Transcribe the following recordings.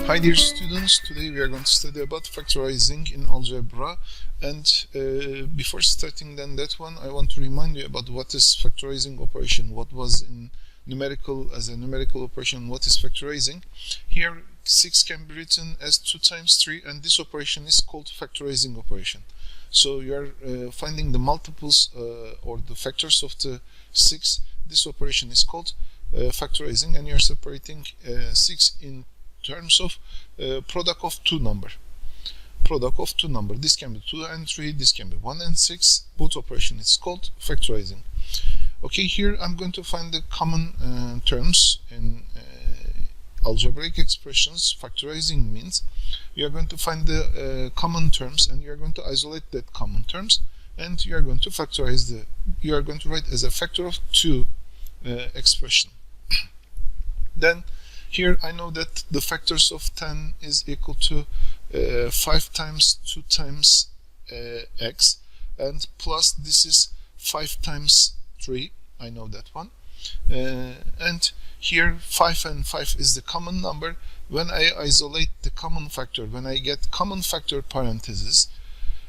Hi dear students, today we are going to study about factorizing in algebra, and before starting then that one, I want to remind you about what is factorizing operation, what was in numerical as a numerical operation, what is factorizing. Here 6 can be written as 2 times 3, and this operation is called factorizing operation. So you are finding the multiples or the factors of the 6. This operation is called factorizing, and you are separating 6 in terms of product of two number. This can be 2 and 3, this can be 1 and 6. Both operation is called factorizing. Okay, here I'm going to find the common terms in algebraic expressions. Factorizing means you are going to find the common terms, and you are going to isolate that common terms, and you are going to factorize you are going to write as a factor of 2 expression. Then here I know that the factors of 10 is equal to 5 times 2 times x, and plus this is 5 times 3, I know that one. And here 5 and 5 is the common number. When I isolate the common factor, when I get common factor parentheses,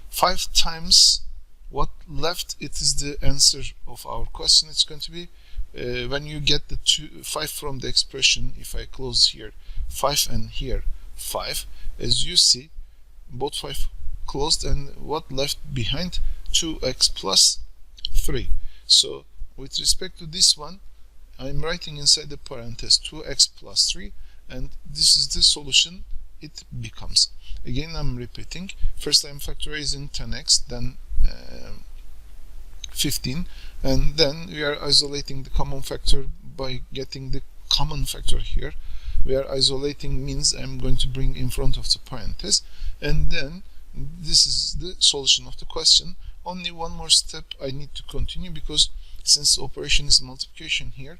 5 times what left, it is the answer of our question. It's going to be when you get the 5 from the expression, if I close here 5 and here 5, as you see, both 5 closed, and what left behind? 2x plus 3. So with respect to this one, I'm writing inside the parenthesis 2x plus 3, and this is the solution it becomes. Again, I'm repeating. First I'm factorizing 10x, then 15, and then we are isolating the common factor by getting the common factor here. We are isolating means I'm going to bring in front of the parenthesis, and then this is the solution of the question. Only one more step I need to continue, because since operation is multiplication here,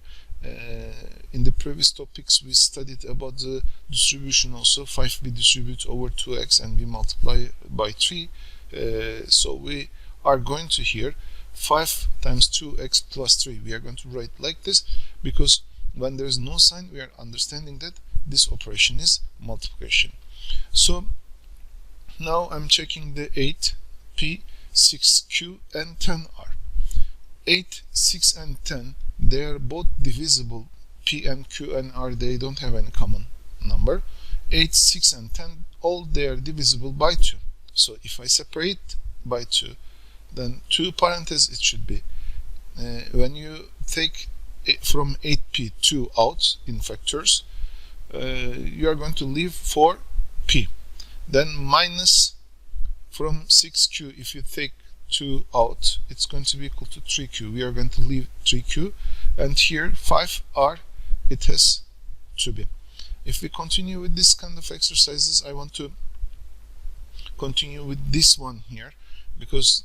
in the previous topics we studied about the distribution also. 5 we distribute over 2x and we multiply by 3, so we are going to here 5 times 2x plus 3. We are going to write like this, because when there is no sign, we are understanding that this operation is multiplication. So now I'm checking the 8p, 6q and 10r. 8, 6 and 10, they are both divisible. P and q and r, they don't have any common number. 8, 6 and 10, all they are divisible by 2. So if I separate by 2, then 2 parentheses it should be. When you take from 8p 2 out in factors, you are going to leave 4p. Then minus from 6q, if you take 2 out, it's going to be equal to 3q. We are going to leave 3q, and here 5r, it has to be. If we continue with this kind of exercises, I want to continue with this one here, because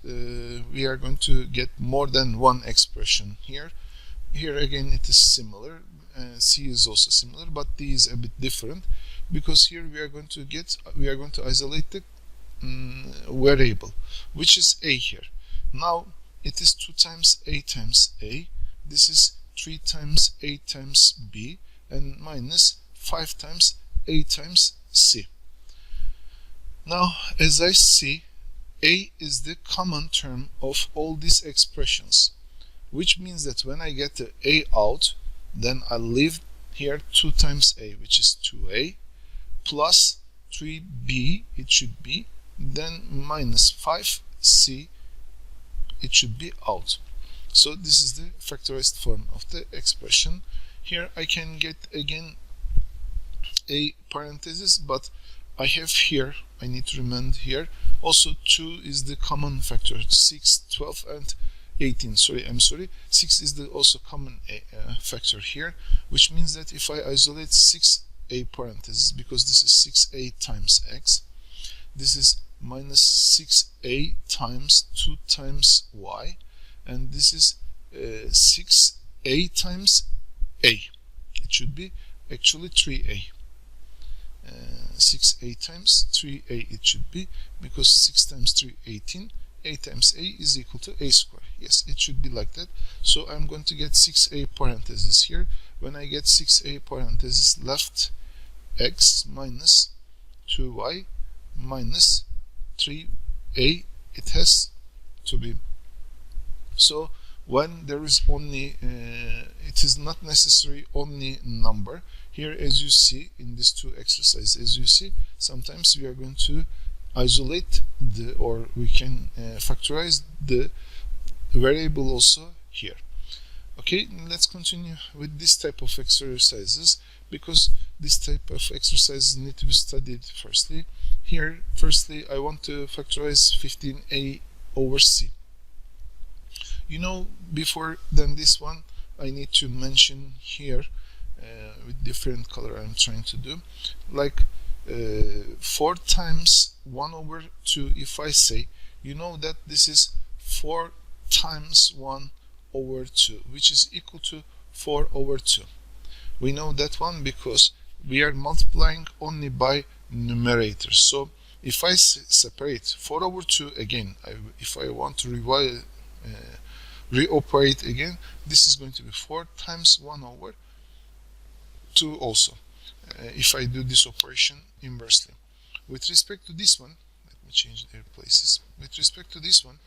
we are going to get more than one expression here. Here again it is similar, C is also similar, but D is a bit different, because here we are going to isolate the variable, which is a here. Now it is 2 times a times a, this is 3 times a times b, and minus 5 times a times c. Now as I see, a is the common term of all these expressions, which means that when I get the a out, then I leave here 2 times a, which is 2a, plus 3b, it should be, then minus 5c, it should be out. So this is the factorized form of the expression. Here I can get again a parenthesis, but I have here, I need to remind here, also 2 is the common factor. 6, 12 and 18, I'm sorry, 6 is the also common factor here, which means that if I isolate 6a parenthesis, because this is 6a times x, this is minus 6a times 2 times y, and this is 6a times a. It should be actually 3a. 6a times 3a it should be, because 6 times 3, 18, a times a is equal to a square. Yes, it should be like that. So I'm going to get 6a parentheses here. When I get 6a parentheses left, 2x minus 2y minus 3a it has to be. So when there is only it is not necessary only number. Here, as you see in these two exercises, as you see, sometimes we are going to isolate the, or we can factorize the variable also here. Okay, let's continue with this type of exercises, because this type of exercises need to be studied firstly. Here, firstly, I want to factorize 15a over c. You know, before than this one, I need to mention here with different color I'm trying to do, like 4 times 1 over 2. If I say, you know that this is 4 times 1 over 2, which is equal to 4 over 2. We know that one because we are multiplying only by numerators. So if I separate 4 over 2 again, if I want to reoperate again, this is going to be 4 times 1 over 2 also, if I do this operation inversely. With respect to this one, let me change their places. With respect to this one,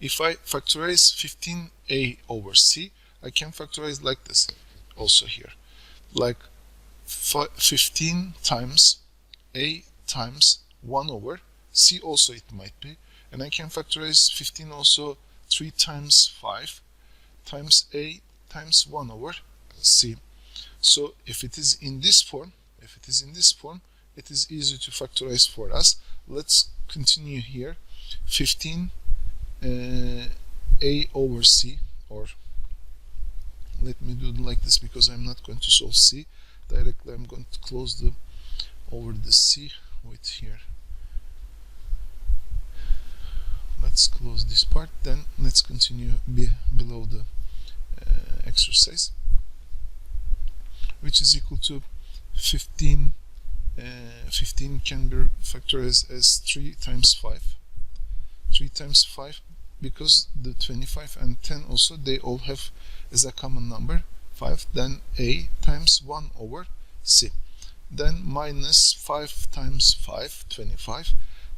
if I factorize 15a over c, I can factorize like this also here, like 15 times a times 1 over c also it might be, and I can factorize 15 also 3 times 5 times a times 1 over c. So if it is in this form, it is easy to factorize for us. Let's continue here. 15 a over c, or let me do it like this because I'm not going to solve c directly. I'm going to close the over the c with here. Let's close this part, then let's continue below the exercise, which is equal to 15. 15 can be factorized as 3 times 5. 3 times 5, because the 25 and 10 also, they all have as a common number 5. Then a times 1 over c. Then minus 5 times 5, 25,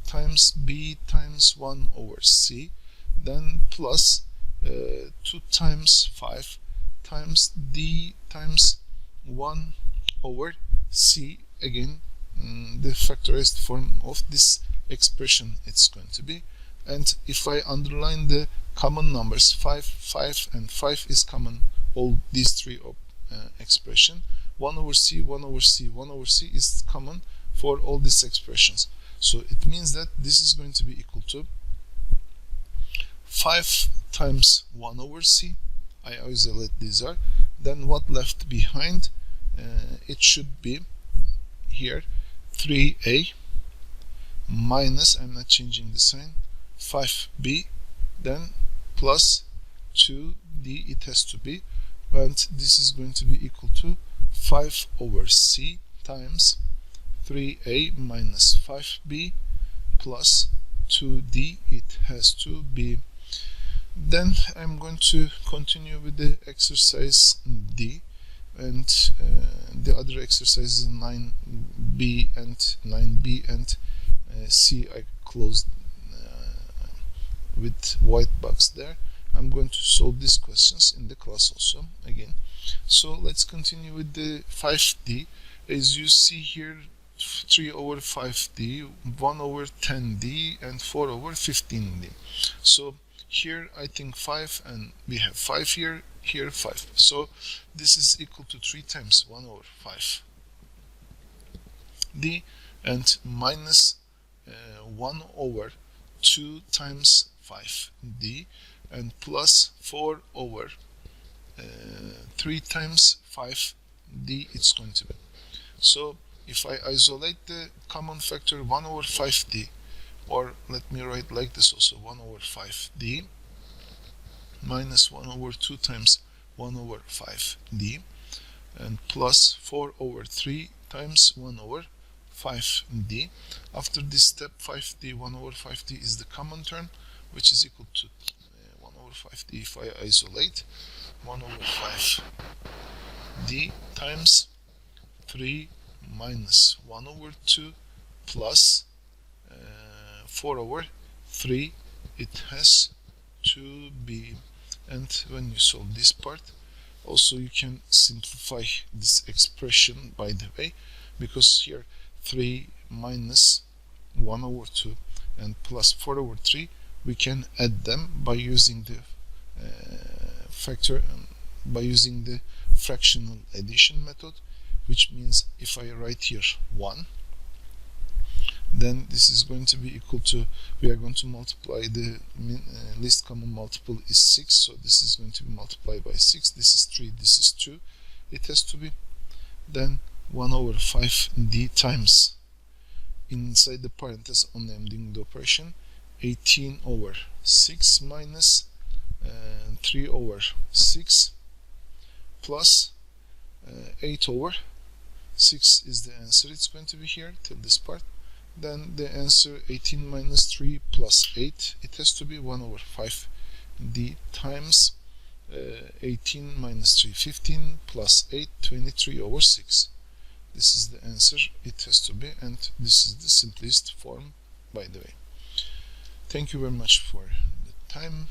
times b times 1 over c. Then plus 2 times 5 times d times 1 over c. Again, the factorized form of this expression it's going to be. And if I underline the common numbers, 5, 5 and 5 is common, all these three expression. 1 over c, 1 over c, 1 over c is common for all these expressions. So it means that this is going to be equal to 5 times 1 over c. I isolate these are. Then what left behind? It should be here 3a minus, I'm not changing the sign, 5b, then plus 2d it has to be, and this is going to be equal to 5 over c times 3a minus 5b plus 2d it has to be. Then I'm going to continue with the exercise D, and the other exercises 9b and 9b and c I closed with white box there. I'm going to solve these questions in the class also again. So let's continue with the 5d. As you see here, 3 over 5d, 1 over 10d, and 4 over 15d. So here I think 5, and we have 5 here, 5. So this is equal to 3 times 1 over 5 d, and minus 1 over 2 times 5 d, and plus 4 over 3 times 5 d it's going to be. So if I isolate the common factor 1 over 5d, or let me write like this also, 1 over 5d minus 1 over 2 times 1 over 5d, and plus 4 over 3 times 1 over 5d. After this step, 5d, 1 over 5d is the common term, which is equal to 1 over 5d. If I isolate 1 over 5d times 3 minus 1 over 2 plus 4 over 3, it has to be. And when you solve this part, also you can simplify this expression, by the way, because here 3 minus 1 over 2 and plus 4 over 3, we can add them by using the by using the fractional addition method, which means if I write here 1, then this is going to be equal to, we are going to multiply the least common multiple is 6, so this is going to be multiplied by 6, this is 3, this is 2, it has to be. Then 1 over 5d times, inside the parenthesis only I'm doing the operation, 18 over 6 minus 3 over 6 plus 8 over 6 is the answer. It's going to be here till this part. Then the answer 18 minus 3 plus 8, it has to be 1 over 5 d times 18 minus 3, 15 plus 8, 23 over 6. This is the answer it has to be, and this is the simplest form, by the way. Thank you very much for the time.